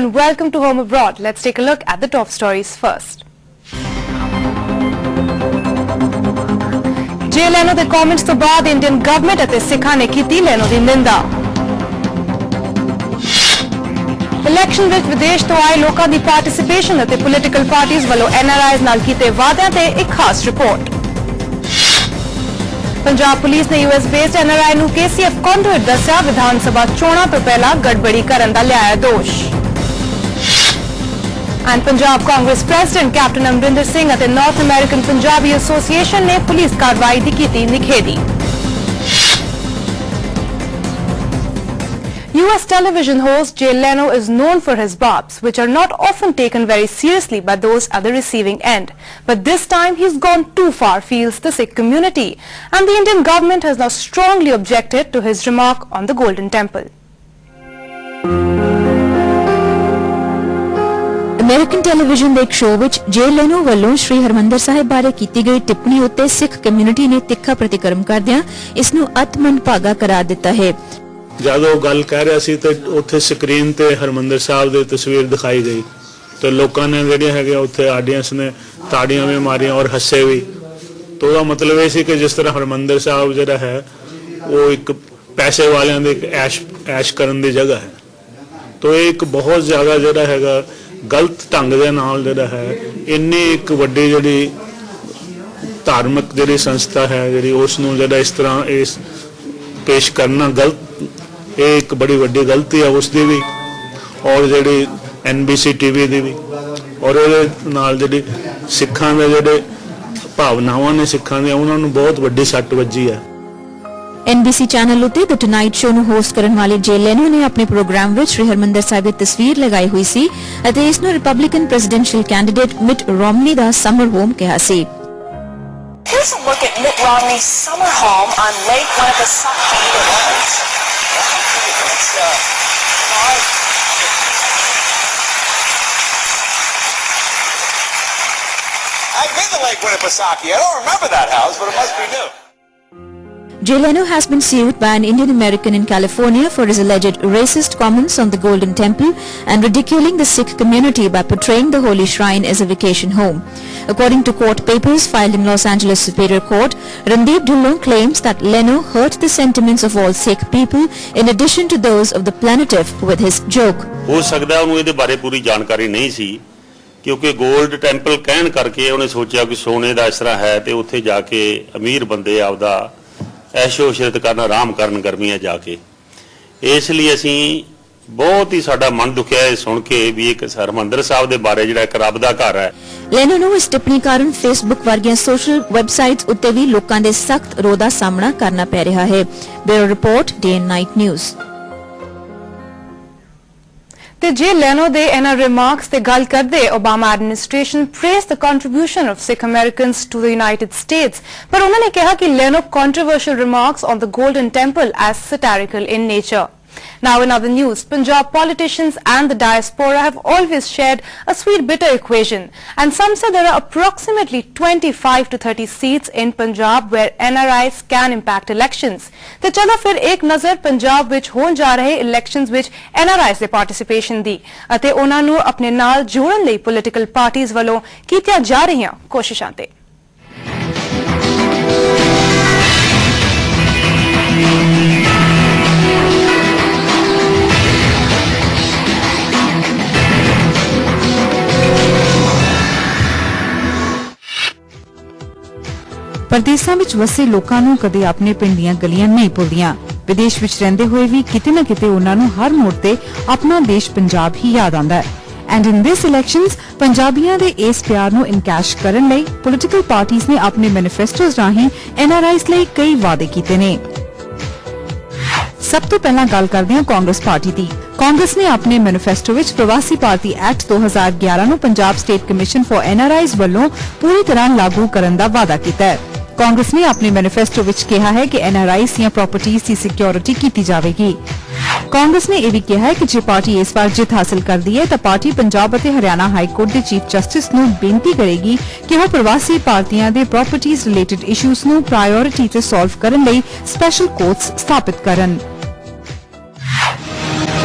and welcome to Home Abroad. Let's take a look at the top stories first. Jay Leno ਦੇ comments ਤੋਂ ਬਾਅਦ Indian government ਅਤੇ ਸਿੱਖਾਂ ਨੇ ਕੀਤੀ ਲੈਨੋ ਦੀ ਨਿੰਦਾ। ਇਲੈਕਸ਼ਨ ਵਿੱਚ ਵਿਦੇਸ਼ ਤੋਂ ਆਏ ਲੋਕਾਂ ਦੀ ਪਾਰਟਿਸਿਪੇਸ਼ਨ ਅਤੇ ਪੋਲੀਟੀਕਲ ਪਾਰਟੀਆਂ ਵੱਲੋਂ ਐਨਆਰਆਈਜ਼ ਨਾਲ ਕੀਤੇ ਵਾਅਦਿਆਂ ਤੇ ਇੱਕ ਖਾਸ ਰਿਪੋਰਟ। ਪੰਜਾਬ ਪੁਲਿਸ ਨੇ ਯੂਐਸ ਬੇਸਡ ਐਨਆਰਆਈ ਨੂੰ KCF ਕੰਡੂਇਟ ਦੱਸਿਆ, ਵਿਧਾਨ ਸਭਾ ਚੋਣਾਂ ਤੋਂ ਪਹਿਲਾਂ ਗੜਬੜੀ ਕਰਨ ਦਾ ਲਿਆਇਆ ਦੋਸ਼। And Punjab Congress President Captain Amrinder Singh ਅਤੇ North American Punjabi Association ਨੇ ਪੁਲਿਸ ਕਾਰਵਾਈ ਦੀ ਕੀਤੀ ਨਿਖੇਧੀ। US television host Jay Leno is known for his barbs, which are not often taken very seriously by those at the receiving end. But this time he's gone too far, feels the Sikh community. And the Indian government has now strongly objected to his remark on the Golden Temple. American television ਦੇ ਇੱਕ show ਵਿੱਚ ਜੇ ਲੈਨੋ ਵੱਲੋਂ ਸ਼੍ਰੀ ਹਰਮੰਦਰ ਸਾਹਿਬ ਬਾਰੇ ਕੀਤੀ ਗਈ ਟਿੱਪਣੀ ਉੱਤੇ ਸਿੱਖ ਕਮਿਊਨਿਟੀ ਨੇ ਤਿੱਖਾ ਪ੍ਰਤੀਕਰਮ ਕਰਦਿਆਂ ਇਸ ਨੂੰ ਅਤਮਨਭਾਗਾ ਕਰਾਰ ਦਿੱਤਾ ਹੈ। ਜਦ ਉਹ ਗੱਲ ਕਹਿ ਰਿਹਾ ਸੀ ਤੇ ਉੱਥੇ ਸਕਰੀਨ ਤੇ ਹਰਮੰਦਰ ਸਾਹਿਬ ਦੀ ਤਸਵੀਰ ਦਿਖਾਈ ਗਈ ਤੇ ਲੋਕਾਂ ਨੇ ਜਿਹੜੀਆਂ ਹੈਗੇ ਉੱਥੇ ਆਡੀਅנס ਨੇ ਤਾੜੀਆਂ ਵੀ ਮਾਰੀਆਂ ਔਰ ਹੱਸੇ ਵੀ। ਤਾਂ ਉਹਦਾ ਮਤਲਬ ਇਹ ਸੀ ਕਿ ਜਿਸ ਤਰ੍ਹਾਂ ਹਰਮੰਦਰ ਸਾਹਿਬ ਜਿਹੜਾ ਹੈ ਉਹ ਇੱਕ ਪੈਸੇ ਵਾਲਿਆਂ ਦੀ ਇੱਕ ਐਸ਼ ਕਰਨ ਦੀ ਜਗ੍ਹਾ ਹੈ, ਤਾਂ ਇਹ ਇੱਕ ਬਹੁਤ ਜ਼ਿਆਦਾ ਜਿਹੜਾ ਹੈਗਾ ਗਲਤ ਢੰਗ ਦੇ ਨਾਲ ਜਿਹੜਾ ਹੈ ਇੰਨੀ ਇੱਕ ਵੱਡੀ ਜਿਹੜੀ ਧਾਰਮਿਕ ਜਿਹੜੀ ਸੰਸਥਾ ਹੈ ਜਿਹੜੀ ਉਸ ਨੂੰ ਜਿਹੜਾ ਇਸ ਤਰ੍ਹਾਂ ਇਸ ਪੇਸ਼ ਕਰਨਾ ਗਲਤ, ਇਹ ਇੱਕ ਬੜੀ ਵੱਡੀ ਗਲਤੀ ਹੈ ਉਸ ਦੀ ਵੀ ਔਰ ਜਿਹੜੀ NBC TV ਦੀ ਵੀ, ਔਰ ਇਹਦੇ ਨਾਲ ਜਿਹੜੀ ਸਿੱਖਾਂ ਦੇ ਜਿਹੜੇ ਭਾਵਨਾਵਾਂ ਨੇ ਸਿੱਖਾਂ ਦੀਆਂ ਉਹਨਾਂ ਨੂੰ ਬਹੁਤ ਵੱਡੀ ਸੱਟ ਵੱਜੀ ਹੈ। NBC ਚੈਨਲ ਉੱਤੇ ਦ ਟੁਨਾਈਟ ਸ਼ੋਅ ਨੂੰ ਹੋਸਟ ਕਰਨ ਵਾਲੇ ਜੇ ਲੈਨੋ ਨੇ ਆਪਣੇ ਪ੍ਰੋਗਰਾਮ ਵਿੱਚ ਸ਼੍ਰੀ ਹਰਮੰਦਰ ਸਾਹਿਬ ਦੀ ਤਸਵੀਰ ਲਗਾਈ ਹੋਈ ਸੀ ਅਤੇ ਇਸ ਨੂੰ ਰਿਪਬਲਿਕਨ ਪ੍ਰੈਜ਼ੀਡੈਂਸ਼ੀਅਲ ਕੈਂਡੀਡੇਟ ਮਿਟ ਰੋਮਨੀ ਦਾ ਸਮਰ ਹੋਮ ਕਿਹਾ ਸੀ। Here's a look at Mitt Romney's summer home on Lake Winnipesaukee. I've been to Lake Winnipesaukee. I don't remember that house, but it must be new. Jay Leno has been sued by an Indian American in California for his alleged racist comments on the Golden Temple and ridiculing the Sikh community by portraying the holy shrine as a vacation home. According to court papers filed in Los Angeles Superior Court, Randeep Dhillon claims that Leno hurt the sentiments of all Sikh people in addition to those of the plaintiff with his joke. ਹੋ ਸਕਦਾ ਉਹਨੂੰ ਇਹਦੇ ਬਾਰੇ ਪੂਰੀ ਜਾਣਕਾਰੀ ਨਹੀਂ ਸੀ ਕਿਉਂਕਿ gold temple ਕਹਿਣ ਕਰਕੇ ਉਹਨੇ ਸੋਚਿਆ ਕਿ ਸੋਨੇ ਦਾ ਇਸ ਤਰ੍ਹਾਂ ਹੈ ਤੇ ਉੱਥੇ ਜਾ ਕੇ ਅਮੀਰ ਬੰਦੇ ਆਪਦਾ ਐਸ਼ੋ ਇਸ਼ਰਤ ਕਰਨ ਆਰਾਮ ਕਰਨ ਗਰਮੀਆਂ ਜਾ ਕੇ, ਇਸ ਲਈ ਅਸੀਂ ਬਹੁਤ ਹੀ ਸਾਡਾ ਮਨ ਦੁਖਿਆ ਇਹ ਸੁਣ ਕੇ ਵੀ ਇੱਕ ਹਰਮੰਦਰ ਸਾਹਿਬ ਦੇ ਬਾਰੇ ਜਿਹੜਾ ਇੱਕ ਰੱਬ ਦਾ ਘਰ ਹੈ। ਲੈਨੋ ਨੂੰ ਇਸ ਟਿੱਪਣੀ ਕਾਰਨ ਫੇਸਬੁੱਕ ਵਰਗੀਆਂ ਸੋਸ਼ਲ ਵੈਬਸਾਈਟਸ ਉੱਤੇ ਵੀ ਲੋਕਾਂ ਦੇ ਸਖਤ ਰੋਹ ਦਾ ਸਾਹਮਣਾ ਕਰਨਾ ਪੈ ਰਿਹਾ ਹੈ। Bureau report day and night news. ਤੇ ਜੇ ਲੈਨੋ ਦੇ ਇਹਨਾਂ ਰਿਮਾਰਕਸ ਤੇ ਗੱਲ ਕਰਦੇ Obama administration praised the contribution of Sikh Americans to the United States, ਪਰ ਉਹਨਾਂ ਨੇ ਕਿਹਾ ਕਿ ਲੈਨੋ controversial remarks on the Golden Temple as satirical in nature. Now in other news, Punjab politicians and the diaspora have always shared a sweet bitter equation, and some say there are approximately 25 to 30 seats in Punjab where NRIs can impact elections. ਤੇ ਚਲੋ ਫਿਰ ਇੱਕ ਨਜ਼ਰ ਪੰਜਾਬ ਵਿੱਚ ਹੋਣ ਜਾ ਰਹੇ elections ਵਿੱਚ NRIs ਦੇ ਪਾਰਟਿਸਿਪੇਸ਼ਨ ਦੀ ਅਤੇ ਉਹਨਾਂ ਨੂੰ ਆਪਣੇ ਨਾਲ ਜੋੜਨ ਲਈ ਪੋਲੀਟੀਕਲ ਪਾਰਟੀਆਂ ਵੱਲੋਂ ਕੀਤੀਆਂ ਜਾ ਰਹੀਆਂ ਕੋਸ਼ਿਸ਼ਾਂ ਤੇ। ਪਰਦੇਸਾਂ ਵਿੱਚ ਵਸੇ ਲੋਕਾਂ ਨੂੰ ਕਦੇ ਆਪਣੇ ਪਿੰਡ ਦੀਆਂ ਗਲੀਆਂ ਨਹੀਂ ਭੁੱਲਦੀਆਂ। ਵਿਦੇਸ਼ ਵਿੱਚ ਰਹਿੰਦੇ ਹੋਏ ਵੀ ਕਿਤੇ ਨਾ ਕਿਤੇ ਉਹਨਾਂ ਨੂੰ ਹਰ ਮੋੜ ਤੇ ਆਪਣਾ ਦੇਸ਼ ਪੰਜਾਬ ਹੀ ਯਾਦ ਆਉਂਦਾ ਹੈ। ਐਂਡ ਇਨ ਦਿਸ ਇਲੈਕਸ਼ਨਸ ਪੰਜਾਬੀਆਂ ਦੇ ਇਸ ਪਿਆਰ ਨੂੰ ਇਨਕੈਸ਼ ਕਰਨ ਲਈ ਪੋਲੀਟੀਕਲ ਪਾਰਟੀਆਂ ਨੇ ਆਪਣੇ ਮੈਨੀਫੈਸਟੋਜ਼ ਰਾਹੀਂ NRIs ਲਈ ਕਈ ਵਾਅਦੇ ਕੀਤੇ ਨੇ। ਸਭ ਤੋਂ ਪਹਿਲਾਂ ਗੱਲ ਕਰਦੇ ਹਾਂ ਕਾਂਗਰਸ ਪਾਰਟੀ ਦੀ। ਕਾਂਗਰਸ ਨੇ ਆਪਣੇ ਮੈਨੀਫੈਸਟੋ ਵਿੱਚ ਪ੍ਰਵਾਸੀ ਭਾਰਤੀ ਐਕਟ 2011 ਨੂੰ Punjab state commission for NRIs ਵੱਲੋਂ ਪੂਰੀ ਤਰ੍ਹਾਂ ਲਾਗੂ ਕਰਨ ਦਾ ਵਾਅਦਾ ਕੀਤਾ ਹੈ। ਕਾਂਗਰਸ ਨੇ ਆਪਣੇ ਮੈਨੀਫੈਸਟੋ ਵਿੱਚ ਕਿਹਾ ਹੈ ਕਿ NRIs ਦੀਆਂ ਪ੍ਰਾਪਰਟੀਜ਼ ਦੀ ਸਿਕਿਉਰਿਟੀ ਕੀਤੀ ਜਾਵੇਗੀ। ਕਾਂਗਰਸ ਨੇ ਇਹ ਵੀ ਕਿਹਾ ਹੈ ਕਿ ਜੇ ਪਾਰਟੀ ਇਸ ਵਾਰ ਜਿੱਤ ਹਾਸਲ ਕਰਦੀ ਹੈ ਤਾਂ ਪਾਰਟੀ ਪੰਜਾਬ ਅਤੇ ਹਰਿਆਣਾ ਹਾਈ ਕੋਰਟ ਦੇ ਚੀਫ ਜਸਟਿਸ ਨੂੰ ਬੇਨਤੀ ਕਰੇਗੀ ਕਿ ਉਹ ਪ੍ਰਵਾਸੀ ਭਾਰਤੀਆਂ ਦੇ ਪ੍ਰਾਪਰਟੀਜ਼ ਰਿਲੇਟਡ ਇਸ਼ੂਜ਼ ਨੂੰ ਪ੍ਰਾਇਓਰਿਟੀ ਤੇ ਸੋਲਵ ਕਰਨ ਲਈ ਸਪੈਸ਼ਲ ਕੋਰਟਸ ਸਥਾਪਿਤ ਕਰਨ।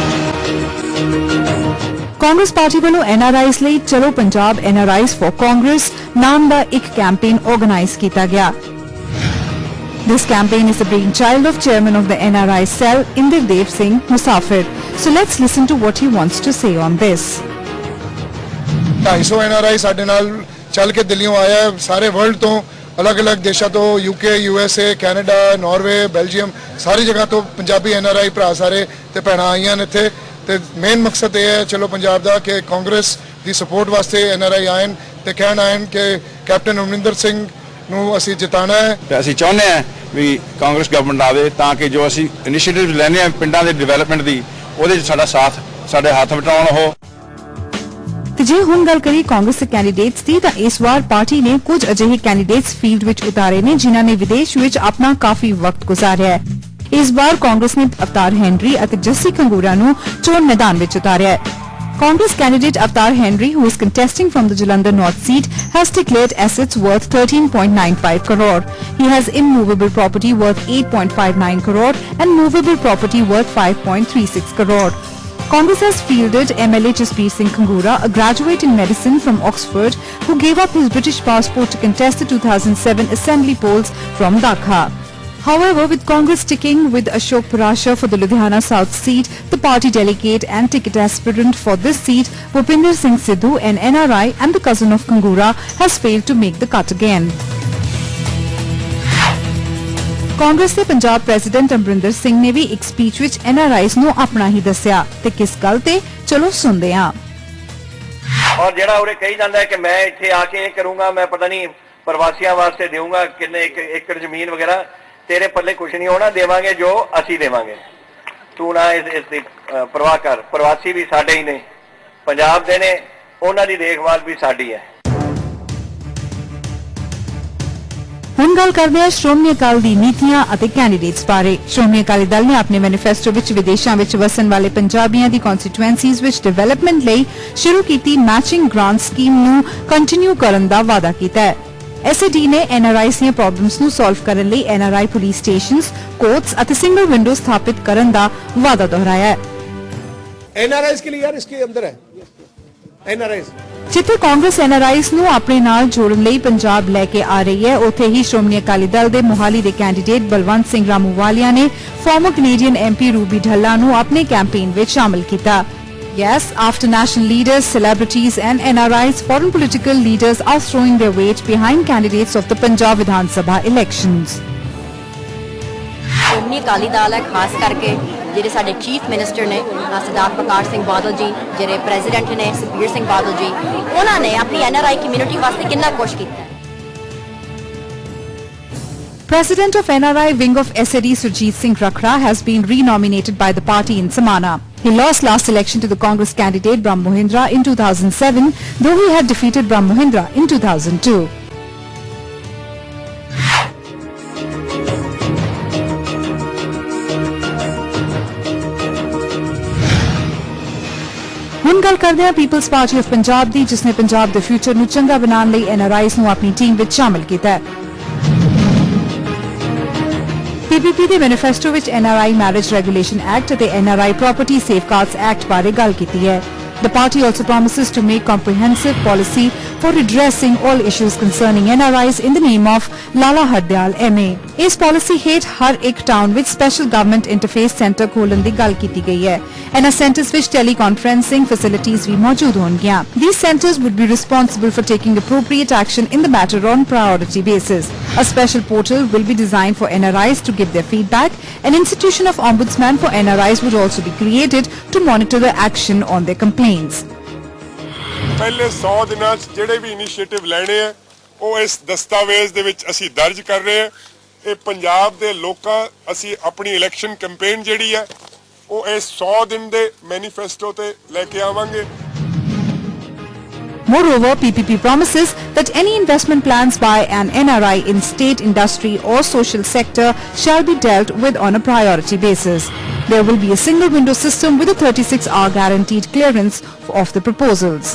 ਕਾਂਗਰਸ ਪਾਰਟੀ ਵੱਲੋਂ NRIs ਲਈ ਚਲੋ ਪੰਜਾਬ NRIs for Congress ਨਾਮ ਦਾ ਇੱਕ ਕੈਂਪੇਨ ਆਰਗੇਨਾਈਜ਼ ਕੀਤਾ ਗਿਆ। This campaign is the brainchild of chairman of the NRI cell, Inderdev Singh Musafir. So let's listen to what he wants to say on this. 250 NRI ਸਾਡੇ ਨਾਲ ਚੱਲ ਕੇ ਦਿੱਲੀੋਂ ਆਇਆ ਹੈ। ਸਾਰੇ ਵਰਲਡ ਤੋਂ ਅਲੱਗ-ਅਲੱਗ ਦੇਸ਼ਾਂ ਤੋਂ UK, USA, Canada, Norway, Belgium ਸਾਰੀ ਜਗ੍ਹਾ ਤੋਂ ਪੰਜਾਬੀ NRI ਭਰਾ ਸਾਰੇ ਤੇ ਭੈਣਾਂ ਆਈਆਂ ਨੇ ਇੱਥੇ ਤੇ ਮੇਨ ਮਕਸਦ ਇਹ ਹੈ ਚਲੋ ਪੰਜਾਬ ਦਾ ਕਿ ਕਾਂਗਰਸ ਦੀ ਸਪੋਰਟ ਵਾਸਤੇ NRI ਆਏ ਤੇ ਕਹਿਣ ਆਏ ਕਿ ਕੈਪਟਨ ਅਮਰਿੰਦਰ ਸਿੰਘ ਨੂੰ ਅਸੀਂ ਜਿਤਾਣਾ ਹੈ। ਤੇ ਅਸੀਂ ਚਾਹੁੰਦੇ ਹਾਂ ਵੀ ਕਾਂਗਰਸ ਗਵਰਨਮੈਂਟ ਆਵੇ ਤਾਂ ਕਿ ਜੋ ਅਸੀਂ ਇਨੀਸ਼ੀਏਟਿਵ ਲੈਣੇ ਆ ਪਿੰਡਾਂ ਦੇ ਡਿਵੈਲਪਮੈਂਟ ਦੀ ਉਹਦੇ 'ਚ ਸਾਡਾ ਸਾਥ ਸਾਡੇ ਹੱਥ ਵਟਾਉਣ ਉਹ। ਤੇ ਜੇ ਹੁਣ ਗੱਲ ਕਰੀ ਕਾਂਗਰਸ ਦੇ ਕੈਂਡੀਡੇਟਸ ਦੀ ਤਾਂ ਇਸ ਵਾਰ ਪਾਰਟੀ ਨੇ ਕੁਝ ਅਜਿਹੇ ਕੈਂਡੀਡੇਟਸ ਫੀਲਡ ਵਿੱਚ ਉਤਾਰੇ ਨੇ ਜਿਨ੍ਹਾਂ ਨੇ ਵਿਦੇਸ਼ ਵਿੱਚ ਆਪਣਾ ਕਾਫੀ ਵਕਤ ਗੁਜ਼ਾਰਿਆ ਹੈ। ਇਸ ਵਾਰ ਕਾਂਗਰਸ ਨੇ ਅਵਤਾਰ ਹੈਨਰੀ ਅਤੇ ਜੱਸੀ ਖੰਗੂਰਾ ਨੂੰ ਚੋਣ ਮੈਦਾਨ ਵਿੱਚ ਉਤਾਰਿਆ ਹੈ। Congress candidate Avtar Henry, who is contesting from the Jalandhar North seat, has declared assets worth 13.95 crore. He has immovable property worth 8.59 crore and movable property worth 5.36 crore. Congress has fielded MLA Jaspreet Singh Khangura, a graduate in medicine from Oxford, who gave up his British passport to contest the 2007 assembly polls from Dhaka. However, with Congress sticking with Ashok Parashar for the Ludhiana South seat, the party delegate and ticket aspirant for this seat, Bhupinder Singh Sidhu, an NRI and the cousin of Khangura, has failed to make the cut again. Congress ਦੇ Punjab president Amarinder Singh ਨੇ ਵੀ ਇੱਕ speech ਵਿੱਚ NRIs ਨੂੰ ਆਪਣਾ ਹੀ ਦੱਸਿਆ ਤੇ ਕਿਸ ਗੱਲ ਤੇ ਚਲੋ ਸੁਣਦੇ ਹਾਂ। ਔਰ ਜਿਹੜਾ ਉਹਨੇ ਕਹੀ ਜਾਂਦਾ ਹੈ ਕਿ ਮੈਂ ਇੱਥੇ ਆ ਕੇ ਇਹ ਕਰੂੰਗਾ, ਮੈਂ ਪਤਾ ਨਹੀਂ ਪ੍ਰਵਾਸੀਆਂ ਵਾਸਤੇ ਦੇਵਾਂਗਾ ਕਿੰਨੇ ਏਕੜ ਜ਼ਮੀਨ ਵਗੈਰਾ, ਤੇਰੇ ਪੱਲੇ ਕੁਝ ਨਹੀਂ ਹੋਣਾ, ਦੇਵਾਂਗੇ ਜੋ ਅਸੀਂ ਦੇਵਾਂਗੇ, ਤੂੰ ਨਾ ਇਸ ਦੀ ਪਰਵਾਹ ਕਰ। ਪ੍ਰਵਾਸੀ ਵੀ ਸਾਡੇ ਹੀ ਨੇ, ਪੰਜਾਬ ਦੇ ਨੇ, ਉਹਨਾਂ ਦੀ ਦੇਖਭਾਲ ਵੀ ਸਾਡੀ ਹੈ। ਹੁਣ ਗੱਲ ਕਰਦੇ ਹਾਂ ਸ਼੍ਰੋਮਣੀ ਅਕਾਲੀ ਦੀ ਨੀਤੀਆਂ ਅਤੇ ਕੈਂਡੀਡੇਟਸ ਬਾਰੇ। ਸ਼੍ਰੋਮਣੀ ਅਕਾਲੀ ਦਲ ਨੇ ਆਪਣੇ ਮੈਨੀਫੈਸਟੋ ਵਿੱਚ ਵਿਦੇਸ਼ਾਂ ਵਿੱਚ ਵਸਣ ਵਾਲੇ ਪੰਜਾਬੀਆਂ ਦੀ ਕਨਸਟੀਟੂਐਂਸੀਜ਼ ਵਿੱਚ ਡਿਵੈਲਪਮੈਂਟ ਲਈ ਸ਼ੁਰੂ ਕੀਤੀ ਮੈਚਿੰਗ ਗ੍ਰਾਂਟ ਸਕੀਮ ਨੂੰ ਕੰਟੀਨਿਊ ਕਰਨ ਦਾ ਵਾਅਦਾ ਕੀਤਾ ਹੈ। SAD ਨੇ NRIs ਦੀਆਂ ਪ੍ਰੋਬਲਮਸ ਨੂੰ ਸੋਲਵ ਕਰਨ ਲਈ NRI ਪੁਲਿਸ ਸਟੇਸ਼ਨਸ, ਕੋਰਟਸ ਅਤੇ ਸਿੰਗਲ ਵਿੰਡੋ ਸਥਾਪਿਤ ਕਰਨ ਦਾ ਵਾਅਦਾ ਦੁਹਰਾਇਆ ਹੈ। NRIs के लिए यार इसके अंदर है NRIs ਜਿੱਥੇ ਕਾਂਗਰਸ NRIs ਨੂੰ ਆਪਣੇ ਨਾਲ ਜੋੜਨ ਲਈ ਪੰਜਾਬ ਲੈ ਕੇ ਆ ਰਹੀ ਹੈ, ਉੱਥੇ ਹੀ ਸ਼੍ਰੋਮਣੀ ਅਕਾਲੀ ਦਲ ਦੇ ਮੋਹਾਲੀ ਦੇ ਕੈਂਡੀਡੇਟ ਬਲਵੰਤ ਸਿੰਘ ਰਾਮੂਵਾਲੀਆ ਨੇ farmer Canadian MP Ruby Dhalla ਨੂੰ ਆਪਣੇ ਕੈਂਪੇਨ ਵਿੱਚ ਸ਼ਾਮਲ ਕੀਤਾ। Yes, after national leaders, celebrities and NRIs, foreign political leaders are throwing their weight behind candidates of the Punjab Vidhan Sabha elections. Shiromani Akali Dal ਹੈ, ਖਾਸ ਕਰਕੇ ਜਿਹੜੇ ਸਾਡੇ ਚੀਫ ਮਿਨਿਸਟਰ ਨੇ ਸਰਦਾਰ ਪ੍ਰਕਾਸ਼ ਸਿੰਘ ਬਾਦਲ ਜੀ, ਜਿਹੜੇ ਪ੍ਰੈਜ਼ੀਡੈਂਟ ਨੇ ਸੁਖਬੀਰ ਸਿੰਘ ਬਾਦਲ ਜੀ, ਉਹਨਾਂ ਨੇ ਆਪਣੀ NRI ਕਮਿਊਨਿਟੀ ਵਾਸਤੇ ਕਿੰਨਾ ਕੁਛ ਕੀਤਾ। President of NRI wing of SAD Surjit Singh Rakhra has been re-nominated by the party in Samana. He lost last election to the Congress candidate Brahm Mohindra in 2007, though he had defeated Brahm Mohindra in 2002. ਹੁਣ ਗੱਲ ਕਰਦੇ ਹਾਂ people's party of Punjab ਦੀ, ਜਿਸ ਨੇ ਪੰਜਾਬ ਦੇ future ਨੂੰ ਚੰਗਾ ਬਣਾਉਣ ਲਈ NRIs ਨੂੰ ਆਪਣੀ ਟੀਮ ਵਿੱਚ ਸ਼ਾਮਲ ਕੀਤਾ ਹੈ। PPP ਦੇ ਮੈਨੀਫੈਸਟੋ ਵਿੱਚ NRI ਮੈਰਿਜ ਰੈਗੂਲੇਸ਼ਨ ਐਕਟ ਅਤੇ NRI ਪ੍ਰਾਪਰਟੀ ਸੇਫਗਾਰਡਸ ਐਕਟ ਬਾਰੇ ਗੱਲ ਕੀਤੀ ਹੈ। The party also promises to make comprehensive policy for redressing all issues concerning NRIs in the name of Lala Hardyal MA. ਇਸ ਪਾਲਿਸੀ ਹੇਠ ਹਰ ਇੱਕ ਟਾਊਨ ਵਿੱਚ ਸਪੈਸ਼ਲ ਗਵਰਨਮੈਂਟ ਇੰਟਰਫੇਸ ਸੈਂਟਰ ਖੋਲ੍ਹਣ ਦੀ ਗੱਲ ਕੀਤੀ ਗਈ ਹੈ। ਇਹਨਾਂ ਸੈਂਟਰਸ ਵਿੱਚ ਟੈਲੀਕਾਨਫਰੈਂਸਿੰਗ ਫੈਸਿਲਿਟੀਜ਼ ਵੀ ਮੌਜੂਦ ਹੋਣਗੀਆਂ। These centers would be responsible for taking appropriate action in the matter on priority basis. A special portal will be designed for NRIs to give their feedback. An institution of ombudsman for NRIs would also be created to monitor the action on their complaints. ਪਹਿਲੇ 100 ਦਿਨਾਂ 'ਚ ਜਿਹੜੇ ਵੀ initiative ਲੈਣੇ ਆ ਉਹ ਇਸ ਦਸਤਾਵੇਜ਼ ਦੇ ਵਿੱਚ ਅਸੀਂ ਦਰਜ ਕਰ ਰਹੇ ਹਾਂ। ਇਹ ਪੰਜਾਬ ਦੇ ਲੋਕਾਂ ਅਸੀਂ ਆਪਣੀ ਇਲੈਕਸ਼ਨ ਕੈਂਪੇਨ ਜਿਹੜੀ ਹੈ ਉਹ ਇਸ 100 ਦਿਨ ਦੇ ਮੈਨੀਫੈਸਟੋ ਤੇ ਲੈ ਕੇ ਆਵਾਂਗੇ। Moreover, PPP promises that any investment plans by an NRI in state industry or social sector shall be dealt with on a priority basis. There will be a single window system with a 36-hour guaranteed clearance of the proposals.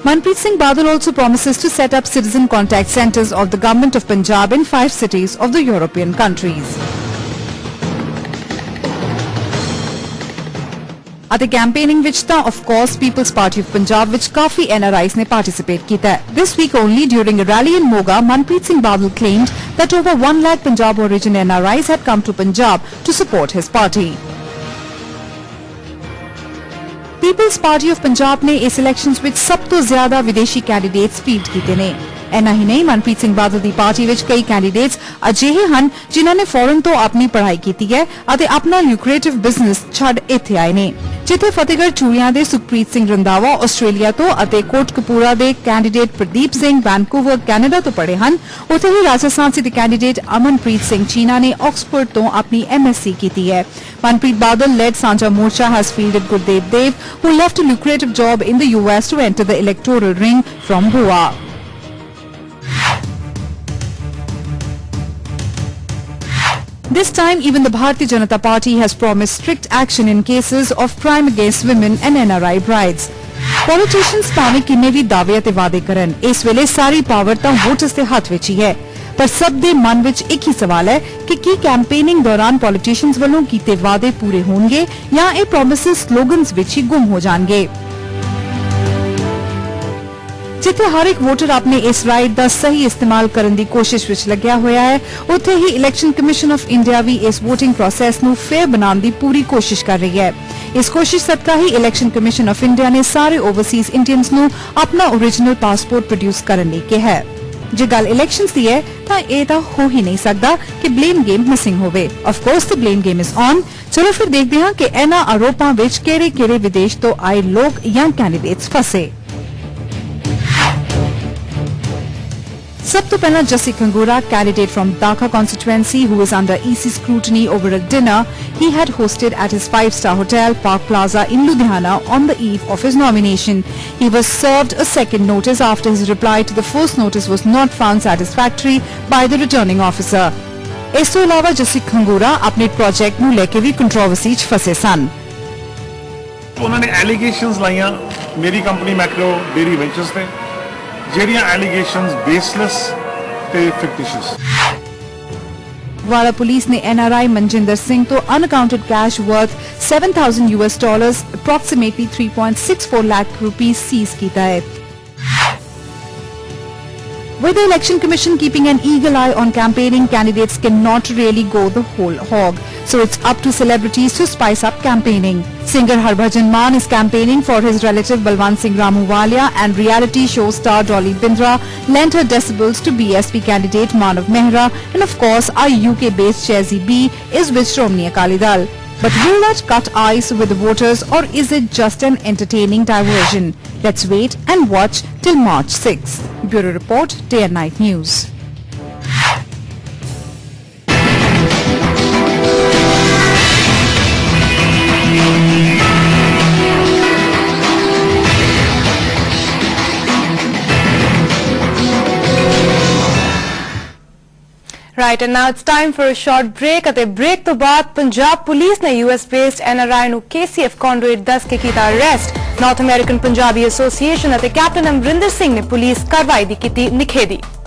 Manpreet Singh Badal also promises to set up citizen contact centres of the Government of Punjab in 5 cities of the European countries. ਅਤੇ campaigning ਵਿੱਚ ਤਾਂ of course Peoples Party of Punjab ਵਿੱਚ ਕਾਫੀ NRIs ਨੇ participate ਕੀਤਾ ਹੈ। This week only during a rally in Moga, Manpreet Singh Badal claimed that over 1 lakh Punjab origin NRIs had come to Punjab to support his party. Peoples Party of Punjab ਨੇ ਇਸ elections ਵਿੱਚ ਸਭ ਤੋਂ ਜ਼ਿਆਦਾ ਵਿਦੇਸ਼ੀ candidates field ਕੀਤੇ ਨੇ। ਇੰਨਾ ਹੀ ਨਹੀਂ, ਮਨਪ੍ਰੀਤ ਸਿੰਘ ਬਾਦਲ ਦੀ ਪਾਰਟੀ ਵਿੱਚ ਕਈ ਕੈਂਡੀਡੇਟਸ ਅਜਿਹੇ ਹਨ ਜਿਨ੍ਹਾਂ ਨੇ ਫੋਰਨ ਤੋਂ ਆਪਣੀ ਪੜ੍ਹਾਈ ਕੀਤੀ ਹੈ ਅਤੇ ਆਪਣਾ ਲੂਕਰੇਟਿਵ ਬਿਜ਼ਨਸ ਛੱਡ ਇੱਥੇ ਆਏ ਨੇ। ਜਿੱਥੇ ਫਤਿਹਗੜ੍ਹ ਚੂੜੀਆਂ ਦੇ ਸੁਖਪ੍ਰੀਤ ਸਿੰਘ ਰੰਧਾਵਾ ਆਸਟ੍ਰੇਲੀਆ ਤੋਂ ਅਤੇ ਕੋਟਕਪੂਰਾ ਦੇ candidate Pradeep Singh Vancouver Canada ਤੋਂ ਪੜ੍ਹੇ ਹਨ, ਉੱਥੇ ਹੀ ਰਾਜਸਥਾਨ ਦੇ ਕੈਂਡੀਡੇਟ ਅਮਨਪ੍ਰੀਤ ਸਿੰਘ ਚੀਨਾ ਨੇ ਆਕਸਫੋਰਡ ਤੋਂ ਆਪਣੀ MSc ਕੀਤੀ ਹੈ। Manpreet Badal led Sanja Morcha has fielded Gurdev Dev, who left a lucrative job in the US to enter the electoral ring from Goa. This time, even the Bharatiya Janata Party has promised strict action in cases of crime against women and NRI brides. Politicians ਭਾਵੇਂ ਕਿੰਨੇ ਵੀ ਦਾਅਵੇ ਅਤੇ ਵਾਅਦੇ ਕਰਨ, ਇਸ ਵੇਲੇ ਸਾਰੀ power ਤਾਂ voters ਦੇ ਹੱਥ ਵਿੱਚ ਹੀ ਹੈ। ਪਰ ਸਭ ਦੇ ਮਨ ਵਿੱਚ ਇੱਕ ਹੀ ਸਵਾਲ ਹੈ ਕਿ ਕੀ ਕੈਂਪੇਨਿੰਗ ਦੌਰਾਨ ਪੋਲੀਟੀਸ਼ੀਅਨਸ ਵੱਲੋਂ ਕੀਤੇ ਵਾਅਦੇ ਪੂਰੇ ਹੋਣਗੇ ਜਾਂ ਇਹ ਪ੍ਰੋਮਿਸਿਸ ਸਲੋਗਨਸ ਵਿੱਚ ਹੀ ਗੁੰਮ ਹੋ ਜਾਣਗੇ। ਜਿੱਥੇ ਹਰ ਇੱਕ ਵੋਟਰ ਆਪਣੇ ਇਸ ਰਾਈਟ ਦਾ ਸਹੀ ਇਸਤੇਮਾਲ ਕਰਨ ਦੀ ਕੋਸ਼ਿਸ਼ ਵਿੱਚ ਲੱਗਿਆ ਹੋਇਆ ਹੈ, ਉੱਥੇ ਹੀ ਇਲੈਕਸ਼ਨ ਕਮਿਸ਼ਨ ਆਫ ਇੰਡੀਆ ਵੀ ਇਸ VOTING ਪ੍ਰੋਸੈਸ ਨੂੰ ਫੇਅਰ ਬਣਾਉਣ ਦੀ ਪੂਰੀ ਕੋਸ਼ਿਸ਼ ਕਰ ਰਹੀ ਹੈ। ਇਸ ਕੋਸ਼ਿਸ਼ ਸਦਕਾ ਹੀ ਇਲੈਕਸ਼ਨ ਕਮਿਸ਼ਨ ਆਫ ਇੰਡੀਆ ਨੇ ਸਾਰੇ ਓਵਰਸੀਜ਼ ਇੰਡੀਅਨਸ ਨੂੰ ਆਪਣਾ ਓਰੀਜਨਲ ਪਾਸਪੋਰਟ ਪ੍ਰੋਡਿਊਸ ਕਰਨ ਲਈ ਕਿਹਾ ਹੈ। ਜੇ ਗੱਲ ਇਲੈਕਸ਼ਨਸ ਦੀ ਹੈ ਤਾਂ ਇਹ ਤਾਂ ਹੋ ਹੀ ਨਹੀਂ ਸਕਦਾ ਕਿ ਬਲੇਮ ਗੇਮ ਮਿਸਿੰਗ ਹੋਵੇ। Of course the blame game is on. ਚਲੋ ਫਿਰ ਦੇਖਦੇ ਹਾਂ ਕਿ ਇਹਨਾਂ ਆਰੋਪਾਂ ਵਿੱਚ ਕਿਹੜੇ ਵਿਦੇਸ਼ ਤੋਂ ਆਏ ਲੋਕ ਜਾਂ ਕੈਂਡੀਡੇਟਸ ਫਸੇ। ਸਭ ਤੋਂ ਪਹਿਲਾਂ Jassi ਖੰਗੂਰਾ, candidate from Dhaka constituency, who is under EC scrutiny over a dinner he had hosted at his 5-star hotel Park Plaza in Ludhiana on the eve of his nomination. He was served a second notice after his reply to the first notice was not found satisfactory by the returning officer. ਇਸ ਤੋਂ ਇਲਾਵਾ ਜੱਸੀ ਖੰਗੂਰਾ ਆਪਣੇ project ਨੂੰ ਲੈ ਕੇ ਵੀ controversy 'ਚ ਫਸੇ ਸਨ। ਉਹਨਾਂ ਨੇ ਐਲੀਗੇਸ਼ਨਸ ਲਾਈਆਂ ਮੇਰੀ ਕੰਪਨੀ ਮੈਕਰੋ ਡੇਰੀ ਵੈਂਚਰਸ ਤੇ, ਜਿਹੜੀਆਂ ਐਲੀਗੇਸ਼ਨਸ ਬੇਸਲੈਸ ਤੇ ਫਿਕਟੀਸ਼ੀਅਸ। ਵਾਲਾ ਪੁਲਿਸ ਨੇ NRI ਮਨਜਿੰਦਰ ਸਿੰਘ ਤੋਂ unaccounted cash worth $7,000 approximately 3.64 lakh rupees seize ਕੀਤਾ ਹੈ। With the Election Commission keeping an eagle eye on campaigning, candidates cannot really go the whole hog. So it's up to celebrities to spice up campaigning. Singer Harbhajan Mann is campaigning for his relative Balwant Singh Ramuwalia, and reality show star Dolly Bindra lent her decibels to BSP candidate Manav Mehra, and of course our UK-based Chezi B is with Shromani Akali Dal. But will that cut ice with the voters, or is it just an entertaining diversion? Let's wait and watch till March 6th. Bureau Report, Day and Night News. Right, and now it's time for a short break. ਅਤੇ break ਤੋਂ ਬਾਅਦ Punjab police ਨੇ US based NRI ਨੂੰ KCF conduit ਦੱਸ ਕੇ ਕੀਤਾ arrest. North American Punjabi association ਅਤੇ captain Amarinder Singh ਨੇ police ਕਾਰਵਾਈ ਦੀ ਕੀਤੀ ਨਿਖੇਧੀ।